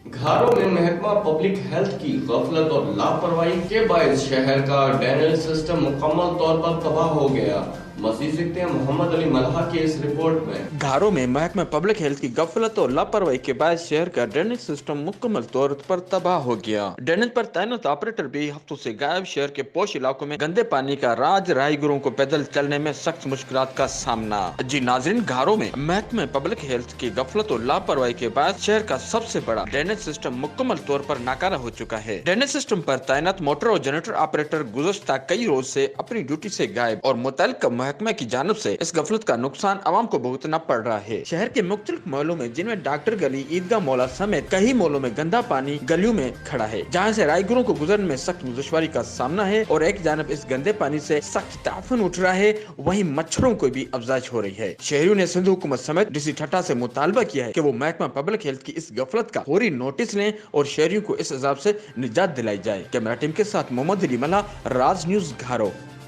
घारों में महकमा public health की गफलत और लापरवाही के बायस शहर का ड्रेनेज सिस्टम मुकम्मल तौर पर तबाह हो गया। मजीद देखते हैं मोहम्मद अली मल्हा की इस रिपोर्ट में। घारों में महकमा पब्लिक हेल्थ की गफलत और लापरवाही के बाद शहर का ड्रेनेज सिस्टम मुकम्मल तौर पर तबाह हो गया। ड्रेनेज पर तैनात ऑपरेटर भी हफ्तों से गायब। शहर के पोश इलाकों में गंदे पानी का राज, राहगीरों को पैदल चलने में सख्त मुश्किलात का सामना। जी नाज़रीन, घारों में महकमा पब्लिक हेल्थ की गफलत और लापरवाही के बाद शहर का सबसे बड़ा ड्रेनेज सिस्टम मुकम्मल तौर पर नाकारा हो चुका है। ड्रेनेज सिस्टम पर तैनात मोटर और जनरेटर ऑपरेटर गुज़श्ता कई रोज से अपनी ड्यूटी से गायब और मुतल्लिका महकमे की जानिब से इस गफलत का नुकसान आवाम को भुगतना पड़ रहा है। शहर के मुख्तलिफ मोहल्लों में, जिनमें डॉक्टर गली, ईदगाह मौला समेत कई मोहल्लों में गंदा पानी गलियों में खड़ा है, जहां से राहगीरों को गुजरने में सख्त दुश्वारी का सामना है। और एक जानब इस गंदे पानी से सख्त ताफन उठ रहा है, वहीं मच्छरों को भी अफजाइश हो रही है। शहरियों ने सिंध हुकूमत समेत डीसी ठट्टा से मुतालबा किया है कि वो महकमा पब्लिक हेल्थ की इस गफलत का फौरी नोटिस लें और शहरियों को इस अजाब से निजात दिलाई जाए। कैमरा टीम के साथ मोहम्मद अली मल्हा, राज न्यूज़, घारो।